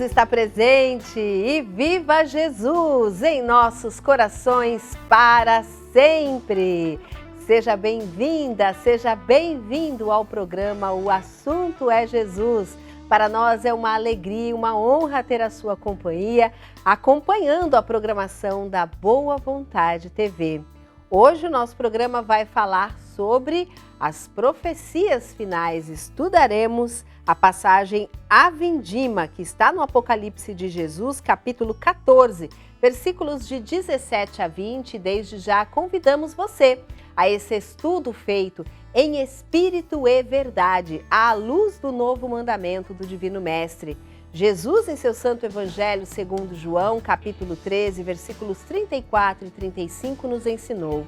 está presente e viva Jesus em nossos corações para sempre. Seja bem-vinda, seja bem-vindo ao programa O Assunto é Jesus. Para nós é uma alegria, uma honra ter a sua companhia, acompanhando a programação da Boa Vontade TV. Hoje o nosso programa vai falar sobre as profecias finais. Estudaremos a passagem A Vindima, que está no Apocalipse de Jesus, capítulo 14, versículos de 17 a 20. Desde já convidamos você a esse estudo feito em espírito e verdade, à luz do novo mandamento do Divino Mestre. Jesus, em seu Santo Evangelho, segundo João, capítulo 13, versículos 34 e 35, nos ensinou: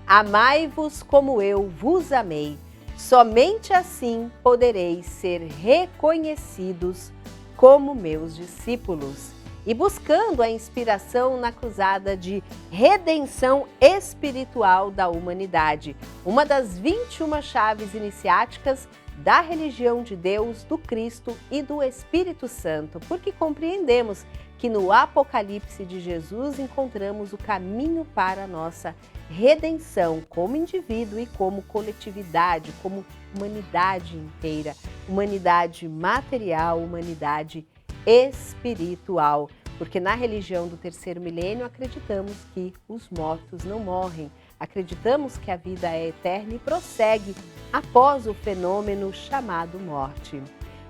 amai-vos como eu vos amei. Somente assim podereis ser reconhecidos como meus discípulos. E buscando a inspiração na cruzada de redenção espiritual da humanidade, uma das 21 chaves iniciáticas da religião de Deus, do Cristo e do Espírito Santo, porque compreendemos que no Apocalipse de Jesus encontramos o caminho para a nossa redenção como indivíduo e como coletividade, como humanidade inteira, humanidade material, humanidade espiritual, porque na religião do terceiro milênio acreditamos que os mortos não morrem, acreditamos que a vida é eterna e prossegue após o fenômeno chamado morte.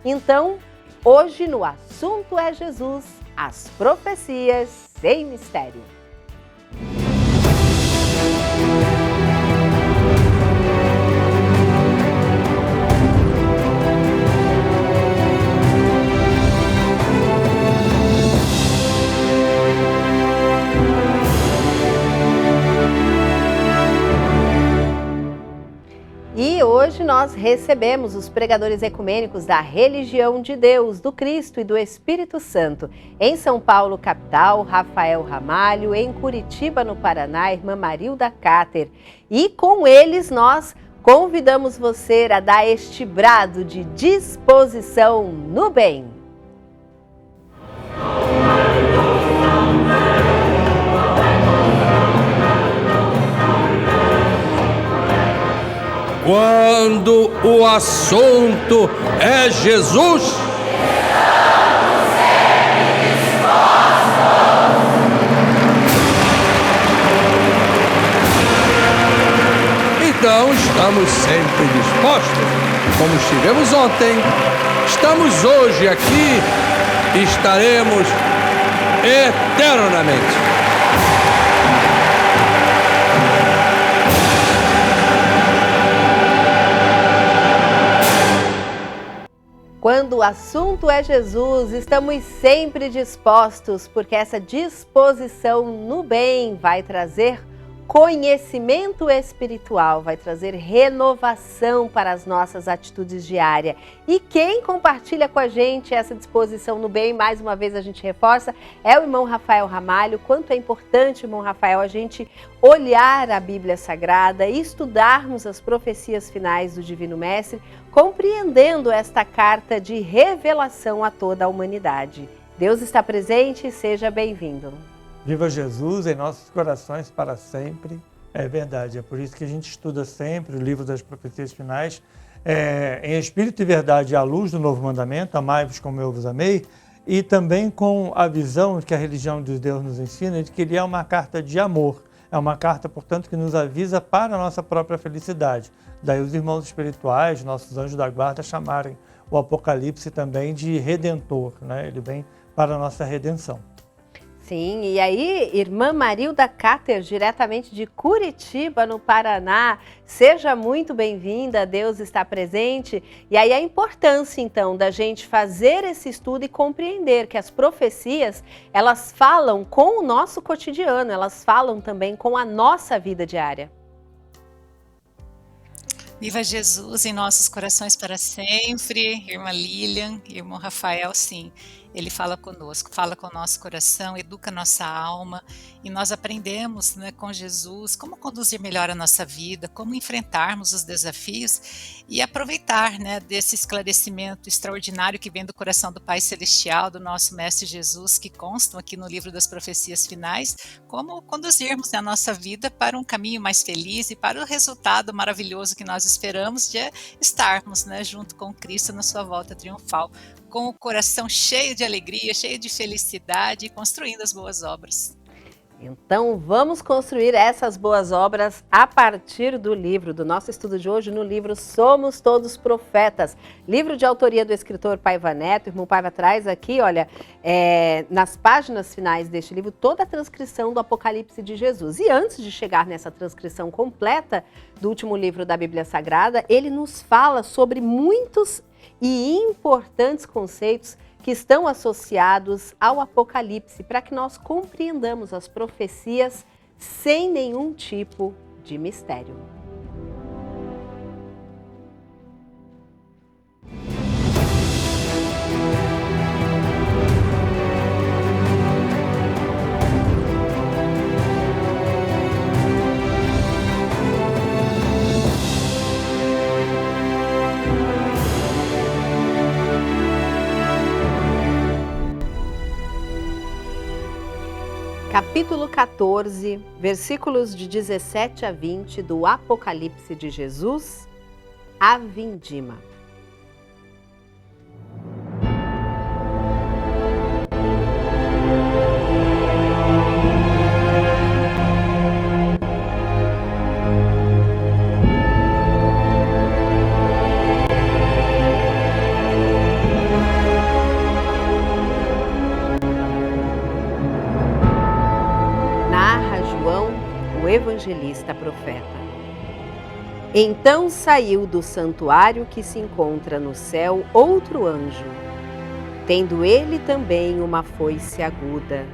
Então, hoje no Assunto é Jesus, as profecias sem mistério. E hoje nós recebemos os pregadores ecumênicos da religião de Deus, do Cristo e do Espírito Santo. Em São Paulo, capital, Rafael Ramalho; em Curitiba, no Paraná, irmã Marilda Cáter. E com eles nós convidamos você a dar este brado de disposição no bem. Quando o assunto é Jesus, estamos sempre dispostos. Então estamos sempre dispostos. Como estivemos ontem, estamos hoje aqui e estaremos eternamente. Quando o assunto é Jesus, estamos sempre dispostos, porque essa disposição no bem vai trazer conhecimento espiritual, vai trazer renovação para as nossas atitudes diárias. E quem compartilha com a gente essa disposição no bem, mais uma vez a gente reforça, é o irmão Rafael Ramalho. Quanto é importante, irmão Rafael, a gente olhar a Bíblia Sagrada e estudarmos as profecias finais do Divino Mestre, compreendendo esta carta de revelação a toda a humanidade. Deus está presente, seja bem-vindo. Viva Jesus em nossos corações para sempre. É verdade, é por isso que a gente estuda sempre o livro das profecias finais, em espírito e verdade, à luz do novo mandamento, amai-vos como eu vos amei, e também com a visão que a religião de Deus nos ensina, de que ele é uma carta de amor, é uma carta, portanto, que nos avisa para a nossa própria felicidade. Daí os irmãos espirituais, nossos anjos da guarda, chamarem o Apocalipse também de redentor, né? Ele vem para a nossa redenção. Sim, e aí, irmã Marilda Cáter, diretamente de Curitiba, no Paraná, seja muito bem-vinda, Deus está presente. E aí a importância, então, da gente fazer esse estudo e compreender que as profecias, elas falam com o nosso cotidiano, elas falam também com a nossa vida diária. Viva Jesus em nossos corações para sempre, irmã Lilian, irmão Rafael, sim. Ele fala conosco, fala com o nosso coração, educa nossa alma, e nós aprendemos, né, com Jesus como conduzir melhor a nossa vida, como enfrentarmos os desafios e aproveitar, né, desse esclarecimento extraordinário que vem do coração do Pai Celestial, do nosso Mestre Jesus, que constam aqui no livro das profecias finais, como conduzirmos, né, a nossa vida para um caminho mais feliz e para o resultado maravilhoso que nós esperamos de estarmos, né, junto com Cristo na sua volta triunfal, com o coração cheio de alegria, cheio de felicidade e construindo as boas obras. Então vamos construir essas boas obras a partir do livro, do nosso estudo de hoje, no livro Somos Todos Profetas, livro de autoria do escritor Paiva Neto. O irmão Paiva traz aqui, olha, nas páginas finais deste livro, toda a transcrição do Apocalipse de Jesus. E antes de chegar nessa transcrição completa do último livro da Bíblia Sagrada, ele nos fala sobre muitos e importantes conceitos que estão associados ao Apocalipse, para que nós compreendamos as profecias sem nenhum tipo de mistério. Capítulo 14, versículos de 17 a 20 do Apocalipse de Jesus, a vindima. Evangelista profeta. Então saiu do santuário que se encontra no céu outro anjo, tendo ele também uma foice aguda.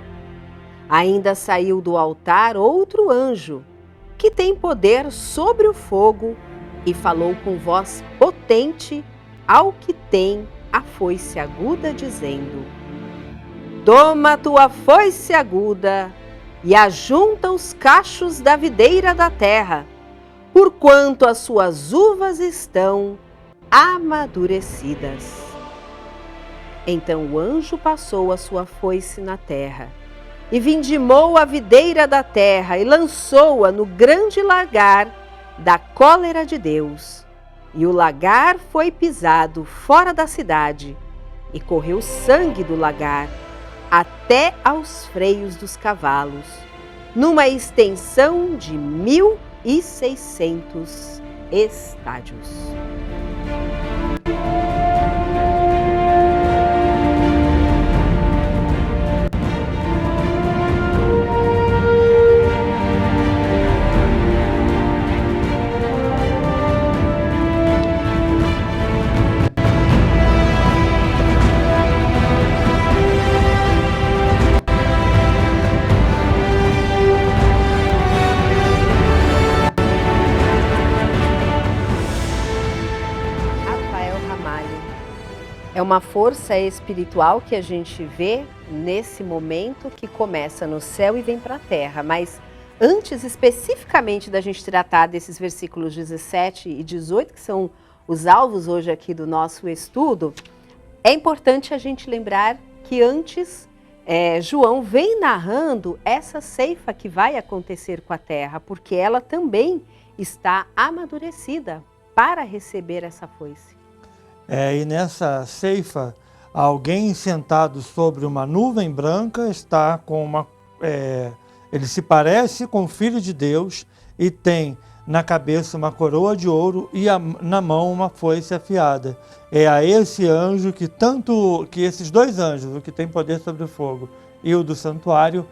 Ainda saiu do altar outro anjo, que tem poder sobre o fogo, e falou com voz potente ao que tem a foice aguda, dizendo: Toma tua foice aguda e ajunta os cachos da videira da terra, porquanto as suas uvas estão amadurecidas. Então o anjo passou a sua foice na terra, e vindimou a videira da terra, e lançou-a no grande lagar da cólera de Deus. E o lagar foi pisado fora da cidade, e correu sangue do lagar até aos freios dos cavalos, numa extensão de 1.600 estádios. É uma força espiritual que a gente vê nesse momento que começa no céu e vem para a terra. Mas antes especificamente da gente tratar desses versículos 17 e 18, que são os alvos hoje aqui do nosso estudo, é importante a gente lembrar que antes João vem narrando essa ceifa que vai acontecer com a terra, porque ela também está amadurecida para receber essa foice. E nessa ceifa, alguém sentado sobre uma nuvem branca está com ele se parece com o Filho de Deus e tem na cabeça uma coroa de ouro e na mão uma foice afiada. É a esse anjo que esses dois anjos, o que tem poder sobre o fogo e o do santuário,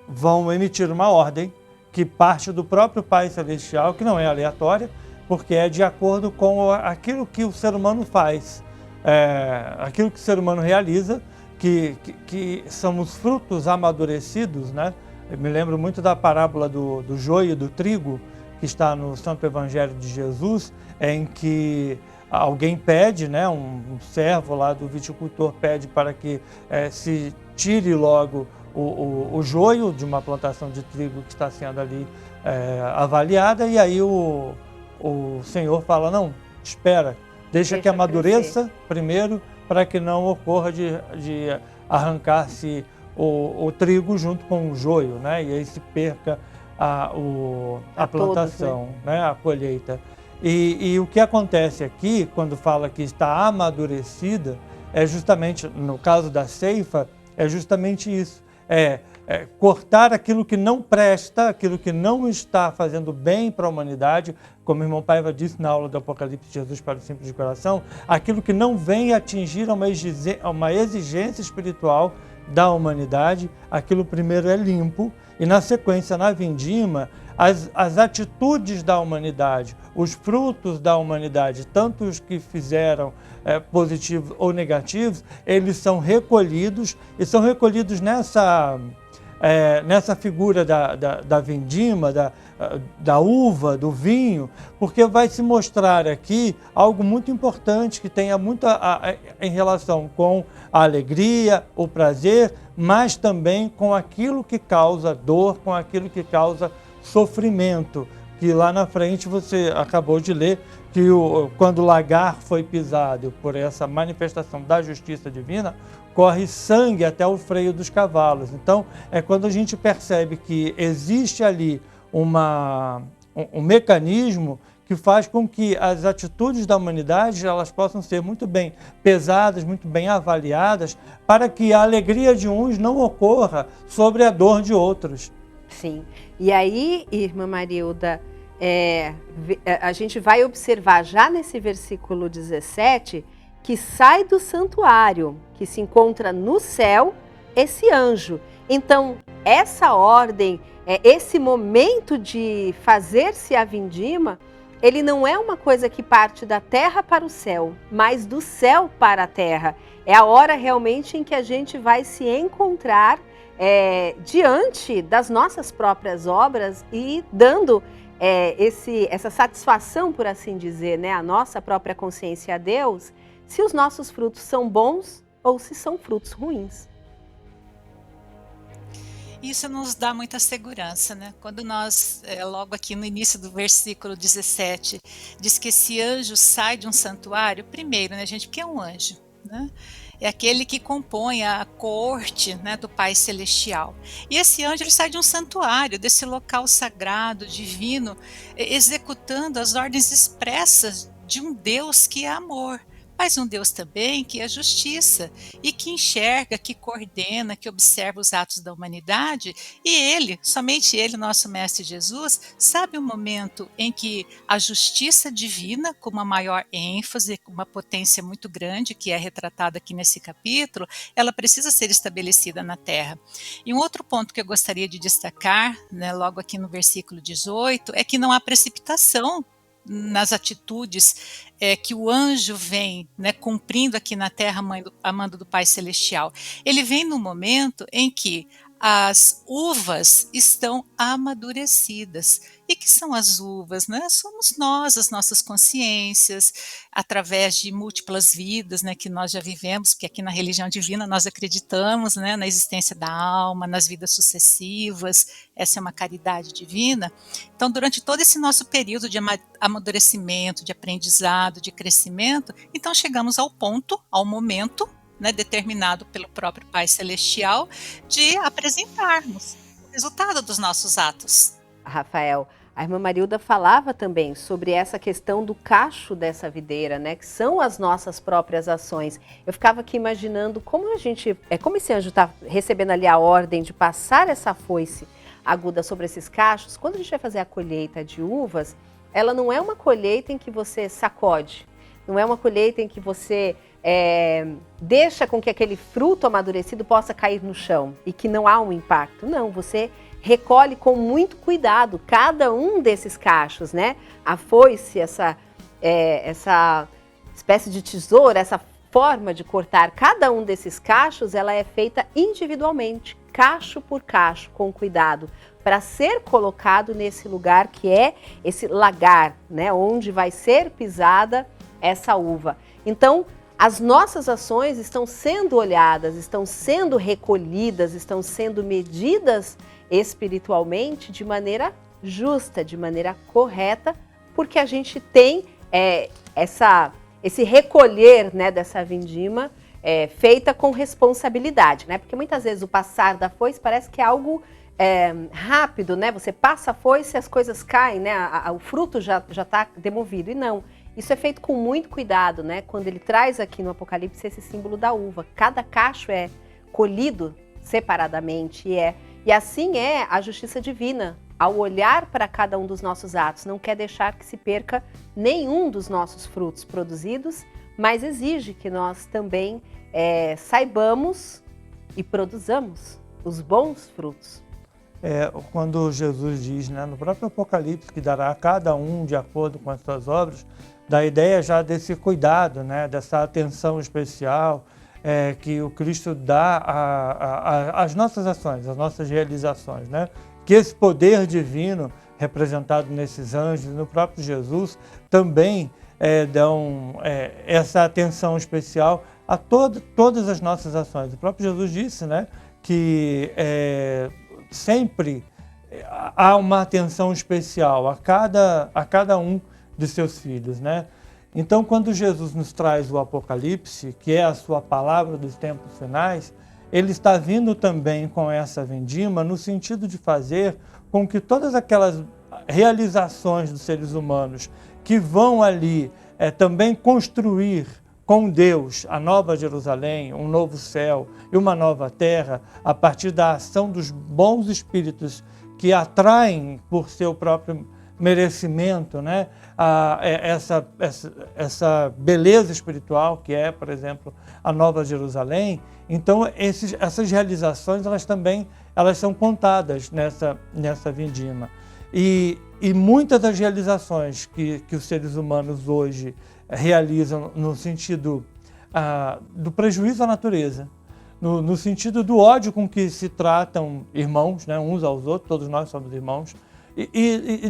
vão emitir uma ordem que parte do próprio Pai Celestial, que não é aleatória, porque é de acordo com aquilo que o ser humano faz, aquilo que o ser humano realiza, que são os frutos amadurecidos, né? Eu me lembro muito da parábola do joio e do trigo, que está no Santo Evangelho de Jesus, em que alguém pede, né, um servo lá do viticultor pede para que se tire logo o joio de uma plantação de trigo que está sendo ali avaliada, e aí o Senhor fala, não, espera, deixa que amadureça primeiro, para que não ocorra de arrancar-se o trigo junto com o joio, né? E aí se perca a plantação, todos, né? A colheita. E o que acontece aqui, quando fala que está amadurecida, é justamente, no caso da ceifa, é justamente isso. Cortar aquilo que não presta, aquilo que não está fazendo bem para a humanidade, como o irmão Paiva disse na aula do Apocalipse de Jesus para o Simples de Coração, aquilo que não vem atingir uma exigência espiritual da humanidade, aquilo primeiro é limpo, e na sequência, na vindima, as atitudes da humanidade, os frutos da humanidade, tanto os que fizeram positivos ou negativos, eles são recolhidos, e são recolhidos nessa figura da vindima, da uva, do vinho, porque vai se mostrar aqui algo muito importante que tenha muito em relação com a alegria, o prazer, mas também com aquilo que causa dor, com aquilo que causa sofrimento, que lá na frente você acabou de ler, que quando o lagar foi pisado por essa manifestação da justiça divina, corre sangue até o freio dos cavalos. Então, é quando a gente percebe que existe ali um mecanismo que faz com que as atitudes da humanidade elas possam ser muito bem pesadas, muito bem avaliadas, para que a alegria de uns não ocorra sobre a dor de outros. Sim. E aí, irmã Marilda, a gente vai observar já nesse versículo 17 que sai do santuário, que se encontra no céu, esse anjo. Então, essa ordem, esse momento de fazer-se a vindima, ele não é uma coisa que parte da terra para o céu, mas do céu para a terra. É a hora realmente em que a gente vai se encontrar diante das nossas próprias obras e dando essa satisfação, por assim dizer, né, a nossa própria consciência a Deus, se os nossos frutos são bons ou se são frutos ruins. Isso nos dá muita segurança, né? Quando nós, logo aqui no início do versículo 17, diz que esse anjo sai de um santuário, primeiro, né, gente, porque é um anjo, né? É aquele que compõe a corte, né, do Pai Celestial. E esse anjo ele sai de um santuário, desse local sagrado, divino, executando as ordens expressas de um Deus que é amor, mas um Deus também que é justiça e que enxerga, que coordena, que observa os atos da humanidade. E ele, somente ele, nosso Mestre Jesus, sabe o momento em que a justiça divina, com uma maior ênfase, com uma potência muito grande, que é retratada aqui nesse capítulo, ela precisa ser estabelecida na terra. E um outro ponto que eu gostaria de destacar, né, logo aqui no versículo 18, é que não há precipitação nas atitudes que o anjo vem, né, cumprindo aqui na terra a mando do Pai Celestial. Ele vem no momento em que as uvas estão amadurecidas. E que são as uvas, né? Somos nós, as nossas consciências, através de múltiplas vidas, né, que nós já vivemos, porque aqui na religião divina nós acreditamos, né, na existência da alma, nas vidas sucessivas, essa é uma caridade divina. Então, durante todo esse nosso período de amadurecimento, de aprendizado, de crescimento, então chegamos ao ponto, ao momento, né, determinado pelo próprio Pai Celestial, de apresentarmos o resultado dos nossos atos. Rafael, a irmã Marilda falava também sobre essa questão do cacho dessa videira, né, que são as nossas próprias ações. Eu ficava aqui imaginando como como esse anjo está recebendo ali a ordem de passar essa foice aguda sobre esses cachos. Quando a gente vai fazer a colheita de uvas, ela não é uma colheita em que você sacode, não é uma colheita em que você deixa com que aquele fruto amadurecido possa cair no chão e que não há um impacto. Não, você recolhe com muito cuidado cada um desses cachos, né? A foice, essa espécie de tesoura, essa forma de cortar cada um desses cachos, ela é feita individualmente. cacho por cacho, com cuidado, para ser colocado nesse lugar que é esse lagar, né, onde vai ser pisada essa uva. Então, as nossas ações estão sendo olhadas, estão sendo recolhidas, estão sendo medidas espiritualmente de maneira justa, de maneira correta, porque a gente tem esse recolher, né, dessa vindima feita com responsabilidade, né? Porque muitas vezes o passar da foice parece que é algo rápido, né? Você passa a foice e as coisas caem, né? O fruto já está demovido. E não, isso é feito com muito cuidado, né? Quando ele traz aqui no Apocalipse esse símbolo da uva. Cada cacho é colhido separadamente e assim é a justiça divina. Ao olhar para cada um dos nossos atos, não quer deixar que se perca nenhum dos nossos frutos produzidos, mas exige que nós também saibamos e produzamos os bons frutos. Quando Jesus diz, né, no próprio Apocalipse, que dará a cada um de acordo com as suas obras, dá a ideia já desse cuidado, né, dessa atenção especial que o Cristo dá às nossas ações, às nossas realizações, né? Que esse poder divino representado nesses anjos e no próprio Jesus também dão essa atenção especial a todas as nossas ações. O próprio Jesus disse, né, que sempre há uma atenção especial a cada um de seus filhos, né? Então, quando Jesus nos traz o Apocalipse, que é a sua palavra dos tempos finais, ele está vindo também com essa vindima no sentido de fazer com que todas aquelas realizações dos seres humanos que vão ali também construir com Deus a nova Jerusalém, um novo céu e uma nova terra, a partir da ação dos bons espíritos que atraem por seu próprio merecimento, né, essa beleza espiritual que é, por exemplo, a Nova Jerusalém. Então, essas realizações, elas são contadas nessa vindima. E muitas das realizações que os seres humanos hoje realizam no sentido do prejuízo à natureza, no sentido do ódio com que se tratam irmãos, né, uns aos outros, todos nós somos irmãos, e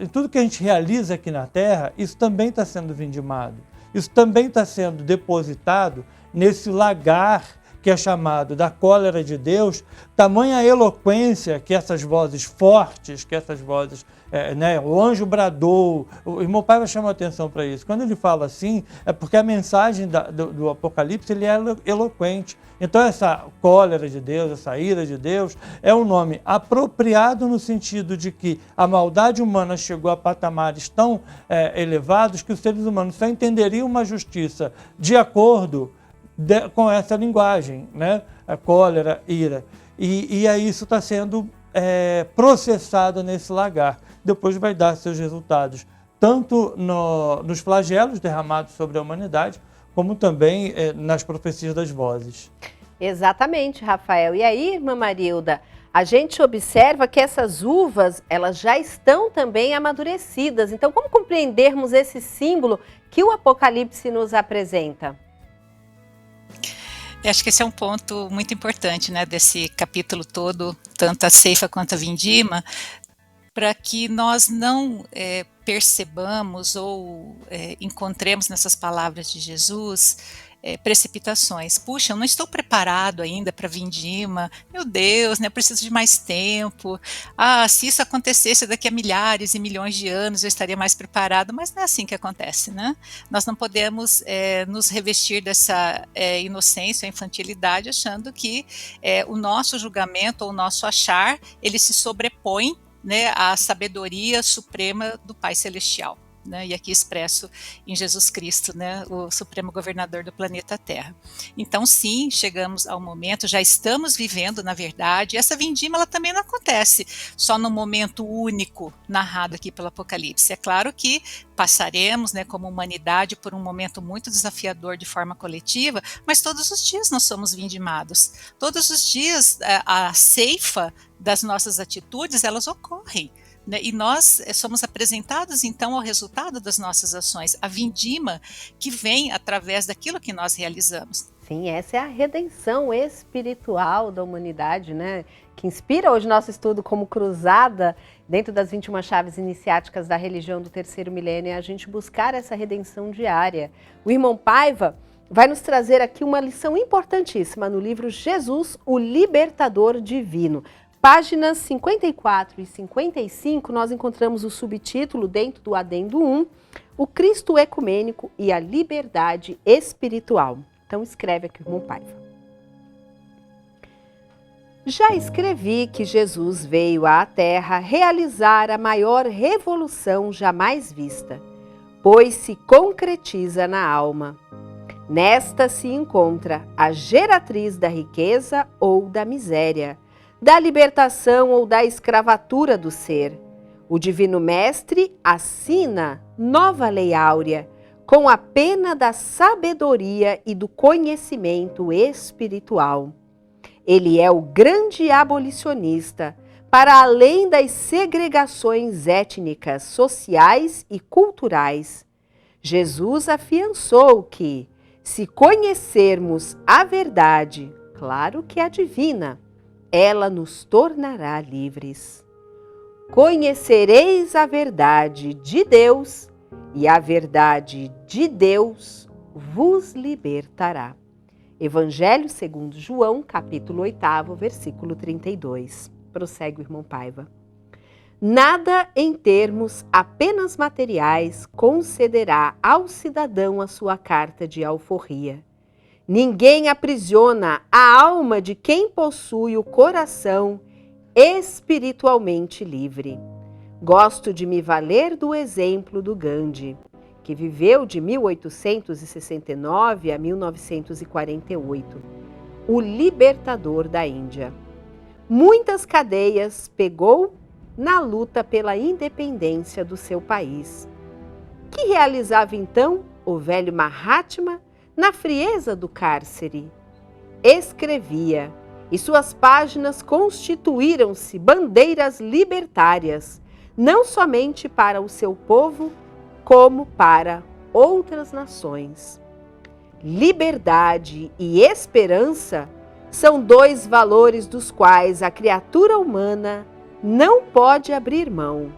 em tudo que a gente realiza aqui na Terra, isso também está sendo vindimado. Isso também está sendo depositado nesse lagar que é chamado da cólera de Deus, tamanha eloquência que essas vozes fortes, que essas vozes, o anjo bradou, o irmão Paiva chama a atenção para isso. Quando ele fala assim, é porque a mensagem do Apocalipse ele é eloquente. Então essa cólera de Deus, essa ira de Deus, é um nome apropriado no sentido de que a maldade humana chegou a patamares tão elevados que os seres humanos só entenderiam uma justiça de acordo com essa linguagem, né? A cólera, ira. E aí isso está sendo processado nesse lagar. Depois vai dar seus resultados, tanto nos flagelos derramados sobre a humanidade, como também nas profecias das vozes. Exatamente, Rafael. E aí, irmã Marilda, a gente observa que essas uvas, elas já estão também amadurecidas. Então, como compreendermos esse símbolo que o Apocalipse nos apresenta? Eu acho que esse é um ponto muito importante, né, desse capítulo todo, tanto a ceifa quanto a vindima, para que nós não percebamos ou encontremos nessas palavras de Jesus precipitações. Puxa, eu não estou preparado ainda para a vindima, meu Deus, né, eu preciso de mais tempo. Se isso acontecesse daqui a milhares e milhões de anos, eu estaria mais preparado, mas não é assim que acontece, né? Nós não podemos nos revestir dessa inocência, infantilidade, achando que o nosso julgamento ou o nosso achar, ele se sobrepõe, né, à sabedoria suprema do Pai Celestial. Né, e aqui expresso em Jesus Cristo, né, o Supremo Governador do planeta Terra. Então, sim, chegamos ao momento, já estamos vivendo, na verdade, essa vindima ela também não acontece só no momento único narrado aqui pelo Apocalipse. É claro que passaremos, né, como humanidade, por um momento muito desafiador de forma coletiva, mas todos os dias nós somos vindimados. Todos os dias a ceifa das nossas atitudes, elas ocorrem. E nós somos apresentados, então, ao resultado das nossas ações, a vindima que vem através daquilo que nós realizamos. Sim, essa é a redenção espiritual da humanidade, né? Que inspira hoje nosso estudo como cruzada dentro das 21 chaves iniciáticas da religião do terceiro milênio, é a gente buscar essa redenção diária. O irmão Paiva vai nos trazer aqui uma lição importantíssima no livro Jesus, o Libertador Divino. Páginas 54 e 55, nós encontramos o subtítulo dentro do adendo 1, o Cristo ecumênico e a liberdade espiritual. Então escreve aqui o irmão Paiva. Já escrevi que Jesus veio à Terra realizar a maior revolução jamais vista, pois se concretiza na alma. Nesta se encontra a geratriz da riqueza ou da miséria, da libertação ou da escravatura do ser. O Divino Mestre assina nova lei áurea, com a pena da sabedoria e do conhecimento espiritual. Ele é o grande abolicionista, para além das segregações étnicas, sociais e culturais. Jesus afiançou que, se conhecermos a verdade, claro que a divina, ela nos tornará livres. Conhecereis a verdade de Deus, e a verdade de Deus vos libertará. Evangelho segundo João, capítulo 8, versículo 32. Prossegue o irmão Paiva. Nada em termos apenas materiais concederá ao cidadão a sua carta de alforria. Ninguém aprisiona a alma de quem possui o coração espiritualmente livre. Gosto de me valer do exemplo do Gandhi, que viveu de 1869 a 1948, o libertador da Índia. Muitas cadeias pegou na luta pela independência do seu país. Que realizava então o velho Mahatma na frieza do cárcere? Escrevia, e suas páginas constituíram-se bandeiras libertárias, não somente para o seu povo, como para outras nações. Liberdade e esperança são dois valores dos quais a criatura humana não pode abrir mão.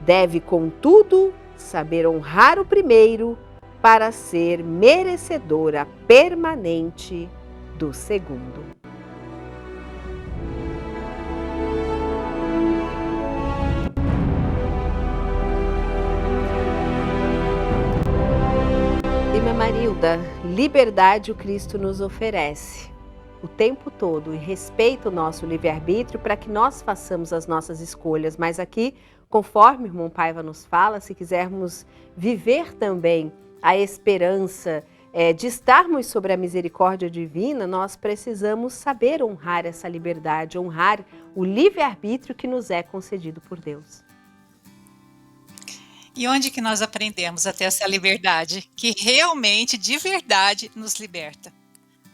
Deve, contudo, saber honrar o primeiro para ser merecedora permanente do segundo. Irmã Marilda, liberdade o Cristo nos oferece o tempo todo e respeita o nosso livre-arbítrio para que nós façamos as nossas escolhas. Mas aqui, conforme o irmão Paiva nos fala, se quisermos viver também a esperança de estarmos sobre a misericórdia divina, nós precisamos saber honrar essa liberdade, honrar o livre-arbítrio que nos é concedido por Deus. E onde que nós aprendemos a ter essa liberdade que realmente, de verdade, nos liberta?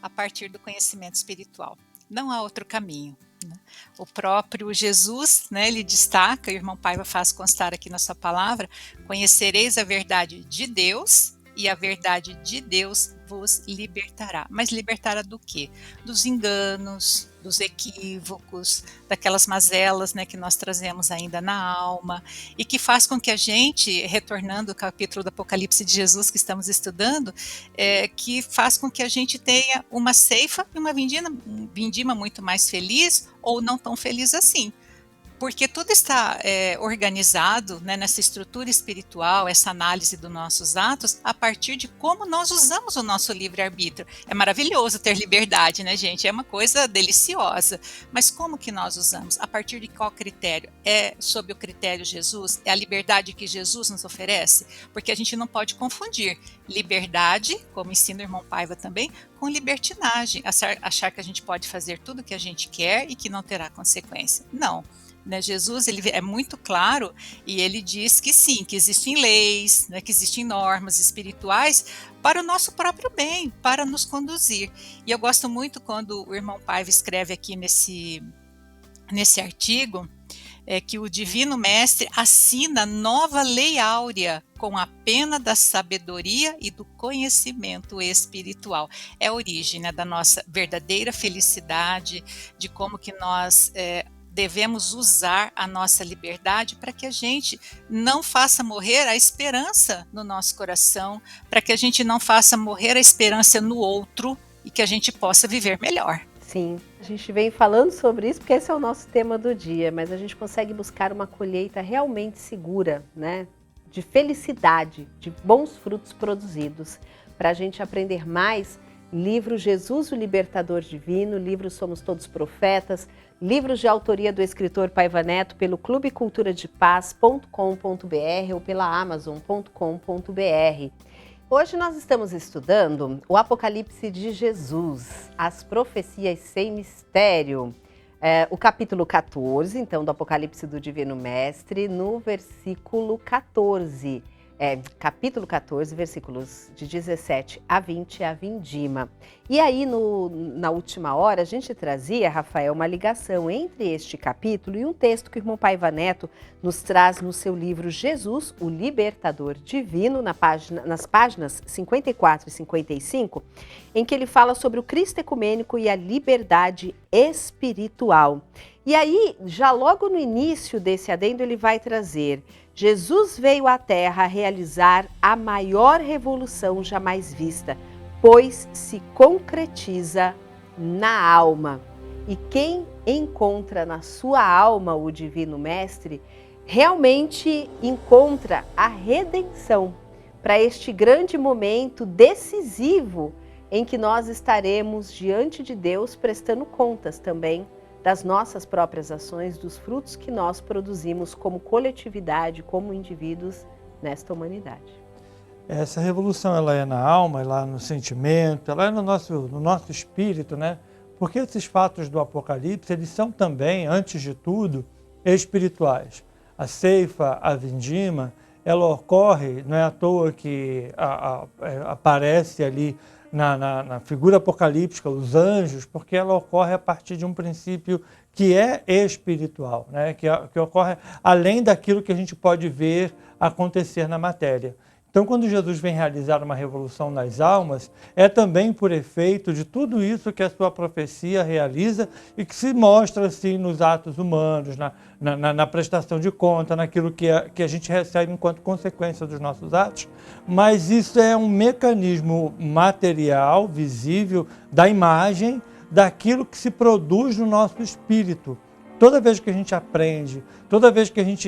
A partir do conhecimento espiritual. Não há outro caminho. Né? O próprio Jesus, né, ele destaca, o irmão Paiva faz constar aqui na sua palavra, conhecereis a verdade de Deus e a verdade de Deus vos libertará. Mas libertará do quê? Dos enganos, dos equívocos, daquelas mazelas, né, que nós trazemos ainda na alma e que faz com que a gente, retornando ao capítulo do Apocalipse de Jesus que estamos estudando, que faz com que a gente tenha uma ceifa e uma vindima muito mais feliz ou não tão feliz assim. Porque tudo está organizado, né, nessa estrutura espiritual, essa análise dos nossos atos, a partir de como nós usamos o nosso livre-arbítrio. É maravilhoso ter liberdade, né, gente? É uma coisa deliciosa. Mas como que nós usamos? A partir de qual critério? É sob o critério Jesus? É a liberdade que Jesus nos oferece? Porque a gente não pode confundir liberdade, como ensina o irmão Paiva também, com libertinagem. Achar que a gente pode fazer tudo o que a gente quer e que não terá consequência. Não. Né, Jesus ele é muito claro e ele diz que sim, que existem leis, né, que existem normas espirituais para o nosso próprio bem, para nos conduzir. E eu gosto muito quando o irmão Paiva escreve aqui nesse artigo, que o Divino Mestre assina nova lei áurea com a pena da sabedoria e do conhecimento espiritual. É a origem, né, da nossa verdadeira felicidade, de como que nós devemos usar a nossa liberdade para que a gente não faça morrer a esperança no nosso coração, para que a gente não faça morrer a esperança no outro e que a gente possa viver melhor. Sim, a gente vem falando sobre isso porque esse é o nosso tema do dia, mas a gente consegue buscar uma colheita realmente segura, né? De felicidade, de bons frutos produzidos. Para a gente aprender mais, livro Jesus, o Libertador Divino, livro Somos Todos Profetas, livros de autoria do escritor Paiva Neto pelo clubeculturadepaz.com.br ou pela amazon.com.br. Hoje nós estamos estudando o Apocalipse de Jesus, as profecias sem mistério. O capítulo 14, então, do Apocalipse do Divino Mestre, no versículo 14. Capítulo 14, versículos de 17 a 20, a vindima. E aí, na última hora, a gente trazia, Rafael, uma ligação entre este capítulo e um texto que o irmão Paiva Neto nos traz no seu livro Jesus, o Libertador Divino, nas páginas 54 e 55, em que ele fala sobre o Cristo ecumênico e a liberdade espiritual. E aí, já logo no início desse adendo, ele vai trazer: Jesus veio à Terra realizar a maior revolução jamais vista, pois se concretiza na alma. E quem encontra na sua alma o Divino Mestre, realmente encontra a redenção para este grande momento decisivo em que nós estaremos diante de Deus prestando contas também das nossas próprias ações, dos frutos que nós produzimos como coletividade, como indivíduos nesta humanidade. Essa revolução ela é na alma, ela é no sentimento, ela é no nosso espírito, né? Porque esses fatos do Apocalipse, eles são também, antes de tudo, espirituais. A ceifa, a vindima, ela ocorre, não é à toa que aparece ali na figura apocalíptica, os anjos, porque ela ocorre a partir de um princípio que é espiritual, né? que ocorre além daquilo que a gente pode ver acontecer na matéria. Então, quando Jesus vem realizar uma revolução nas almas, é também por efeito de tudo isso que a sua profecia realiza e que se mostra assim nos atos humanos, na prestação de conta, naquilo que a gente recebe enquanto consequência dos nossos atos. Mas isso é um mecanismo material, visível, da imagem, daquilo que se produz no nosso espírito. Toda vez que a gente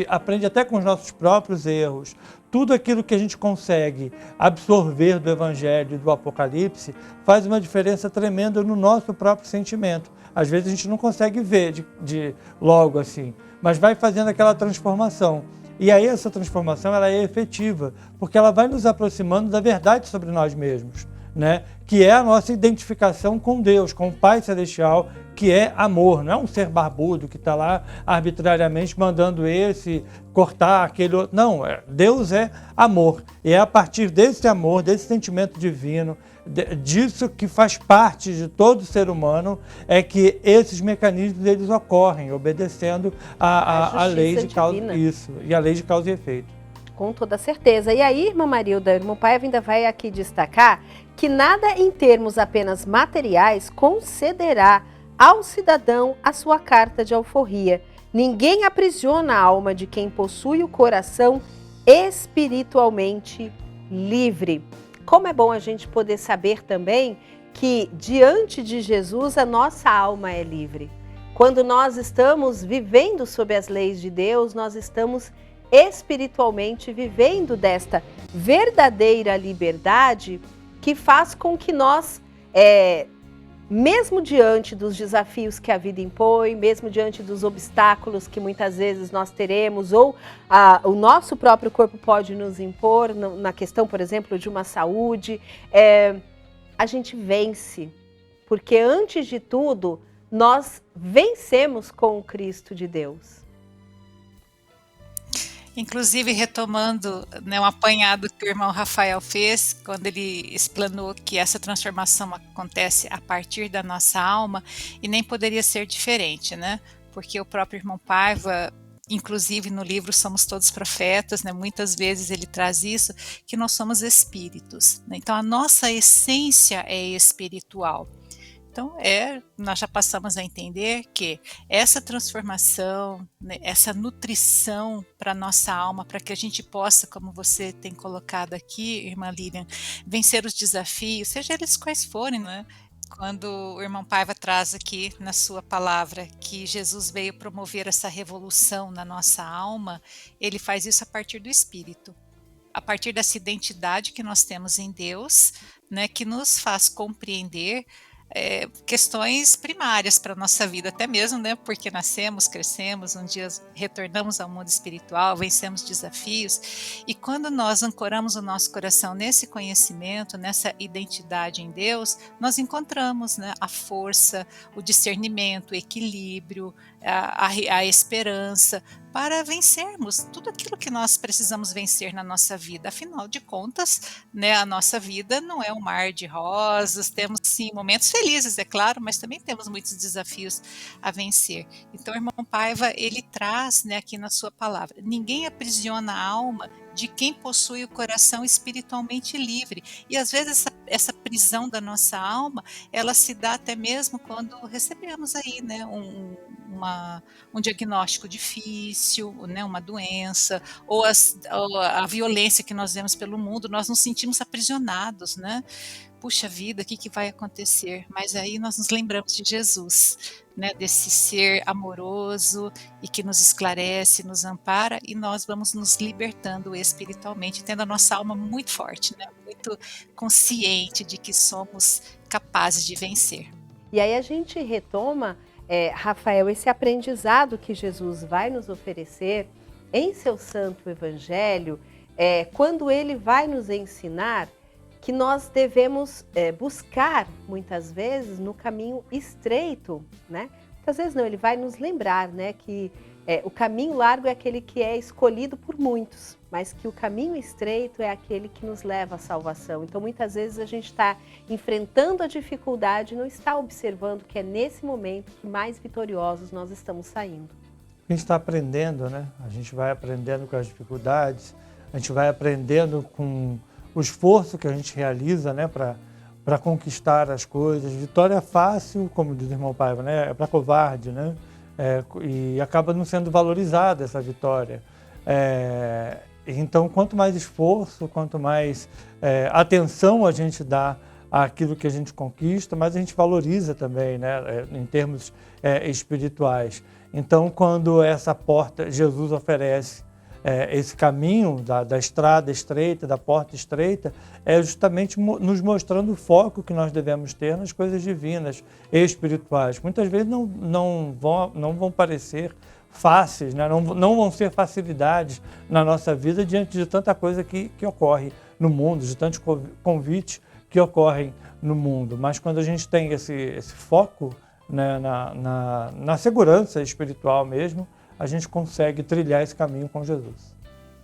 aprende até com os nossos próprios erros, tudo aquilo que a gente consegue absorver do Evangelho e do Apocalipse faz uma diferença tremenda no nosso próprio sentimento. Às vezes a gente não consegue ver de logo assim, mas vai fazendo aquela transformação. E aí essa transformação ela é efetiva, porque ela vai nos aproximando da verdade sobre nós mesmos, né? Que é a nossa identificação com Deus, com o Pai Celestial, que é amor, não é um ser barbudo que está lá arbitrariamente mandando esse cortar aquele outro. Não, Deus é amor. E é a partir desse amor, desse sentimento divino, disso que faz parte de todo ser humano, é que esses mecanismos eles ocorrem, obedecendo a lei de causa, isso, e a lei de causa e efeito. Com toda certeza. E aí, irmã Marilda, irmão Paiva ainda vai aqui destacar que nada em termos apenas materiais concederá ao cidadão a sua carta de alforria. Ninguém aprisiona a alma de quem possui o coração espiritualmente livre. Como é bom a gente poder saber também que diante de Jesus a nossa alma é livre. Quando nós estamos vivendo sob as leis de Deus, nós estamos espiritualmente vivendo desta verdadeira liberdade que faz com que nós, mesmo diante dos desafios que a vida impõe, mesmo diante dos obstáculos que muitas vezes nós teremos, ou o nosso próprio corpo pode nos impor, na questão, por exemplo, de uma saúde, a gente vence, porque antes de tudo, nós vencemos com o Cristo de Deus. Inclusive, retomando, né, um apanhado que o irmão Rafael fez, quando ele explanou que essa transformação acontece a partir da nossa alma, e nem poderia ser diferente, né? Porque o próprio irmão Paiva inclusive no livro Somos Todos Profetas, né, muitas vezes ele traz isso, que nós somos espíritos, né? Então a nossa essência é espiritual. Então, nós já passamos a entender que essa transformação, né, essa nutrição para a nossa alma, para que a gente possa, como você tem colocado aqui, irmã Lilian, vencer os desafios, seja eles quais forem, né? Quando o irmão Paiva traz aqui na sua palavra que Jesus veio promover essa revolução na nossa alma, ele faz isso a partir do Espírito, a partir dessa identidade que nós temos em Deus, né, que nos faz compreender questões primárias para a nossa vida, até mesmo, né, porque nascemos, crescemos, um dia retornamos ao mundo espiritual, vencemos desafios, e quando nós ancoramos o nosso coração nesse conhecimento, nessa identidade em Deus, nós encontramos, né, a força, o discernimento, o equilíbrio, a esperança, para vencermos tudo aquilo que nós precisamos vencer na nossa vida. Afinal de contas, né, a nossa vida não é um mar de rosas, temos sim momentos felizes, é claro, mas também temos muitos desafios a vencer. Então, o irmão Paiva, ele traz, né, aqui na sua palavra, ninguém aprisiona a alma de quem possui o coração espiritualmente livre. E às vezes essa prisão da nossa alma, ela se dá até mesmo quando recebemos aí, né, um diagnóstico difícil, né, uma doença, ou a violência que nós vemos pelo mundo, nós nos sentimos aprisionados, né? Puxa vida, o que vai acontecer? Mas aí nós nos lembramos de Jesus, né, desse ser amoroso e que nos esclarece, nos ampara, e nós vamos nos libertando espiritualmente, tendo a nossa alma muito forte, né, muito consciente de que somos capazes de vencer. E aí a gente retoma, Rafael, esse aprendizado que Jesus vai nos oferecer em seu santo evangelho, quando ele vai nos ensinar que nós devemos buscar, muitas vezes, no caminho estreito, né? Muitas vezes não, ele vai nos lembrar, né, que o caminho largo é aquele que é escolhido por muitos, mas que o caminho estreito é aquele que nos leva à salvação. Então, muitas vezes a gente está enfrentando a dificuldade e não está observando que é nesse momento que mais vitoriosos nós estamos saindo. A gente está aprendendo, né? A gente vai aprendendo com as dificuldades, a gente vai aprendendo com o esforço que a gente realiza, né, para conquistar as coisas. Vitória fácil, como diz o irmão Paiva, né, é para covarde, né? E acaba não sendo valorizada essa vitória. Então, quanto mais esforço, quanto mais atenção a gente dá àquilo que a gente conquista, mais a gente valoriza também, né, em termos espirituais. Então, quando essa porta, Jesus oferece esse caminho da estrada estreita, da porta estreita, é justamente nos mostrando o foco que nós devemos ter nas coisas divinas e espirituais. Muitas vezes não vão parecer fáceis, né? Não vão ser facilidades na nossa vida diante de tanta coisa que ocorre no mundo, de tantos convites que ocorrem no mundo. Mas quando a gente tem esse foco, né, na segurança espiritual mesmo, a gente consegue trilhar esse caminho com Jesus.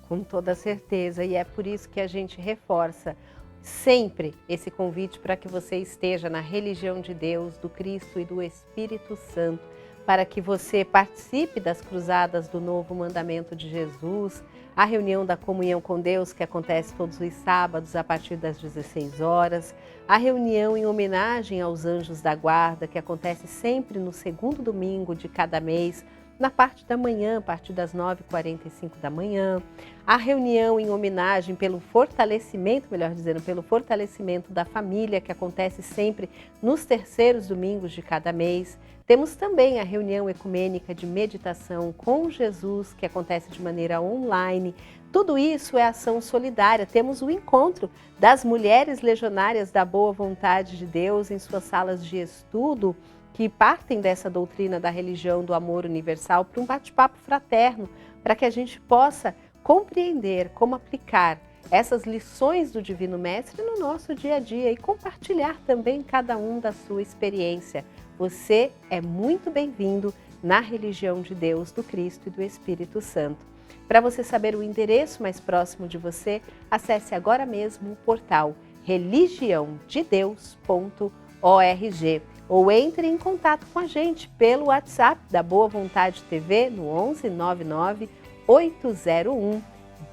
Com toda certeza, e é por isso que a gente reforça sempre esse convite para que você esteja na religião de Deus, do Cristo e do Espírito Santo, para que você participe das cruzadas do novo mandamento de Jesus, a reunião da comunhão com Deus, que acontece todos os sábados a partir das 16 horas, a reunião em homenagem aos anjos da guarda, que acontece sempre no segundo domingo de cada mês, na parte da manhã, a partir das 9h45 da manhã, a reunião em homenagem pelo fortalecimento, melhor dizendo, pelo fortalecimento da família, que acontece sempre nos terceiros domingos de cada mês. Temos também a reunião ecumênica de meditação com Jesus, que acontece de maneira online. Tudo isso é ação solidária. Temos o encontro das mulheres legionárias da boa vontade de Deus em suas salas de estudo, que partem dessa doutrina da religião do amor universal para um bate-papo fraterno, para que a gente possa compreender como aplicar essas lições do Divino Mestre no nosso dia a dia e compartilhar também cada um da sua experiência. Você é muito bem-vindo na religião de Deus, do Cristo e do Espírito Santo. Para você saber o endereço mais próximo de você, acesse agora mesmo o portal religiãodedeus.org. ou entre em contato com a gente pelo WhatsApp da Boa Vontade TV no 11 99 801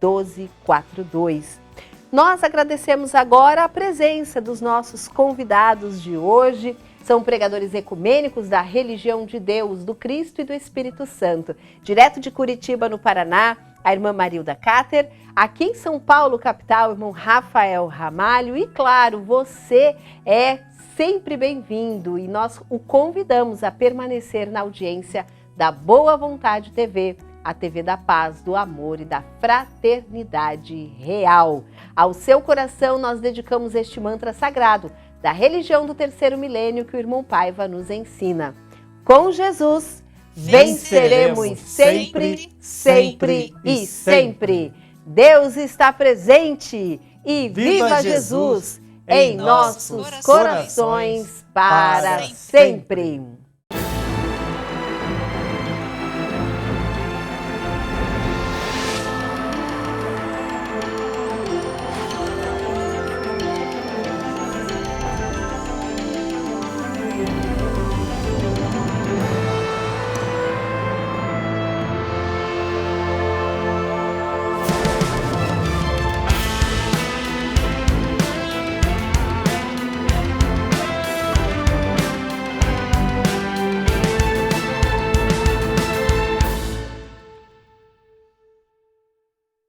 1242. Nós agradecemos agora a presença dos nossos convidados de hoje. São pregadores ecumênicos da religião de Deus, do Cristo e do Espírito Santo. Direto de Curitiba, no Paraná, a irmã Marilda Cáter. Aqui em São Paulo, capital, o irmão Rafael Ramalho. E claro, você é sempre bem-vindo e nós o convidamos a permanecer na audiência da Boa Vontade TV, a TV da paz, do amor e da fraternidade real. Ao seu coração nós dedicamos este mantra sagrado da religião do terceiro milênio que o irmão Paiva nos ensina. Com Jesus, venceremos sempre, sempre e sempre. Deus está presente e viva Jesus em nossos corações para sempre.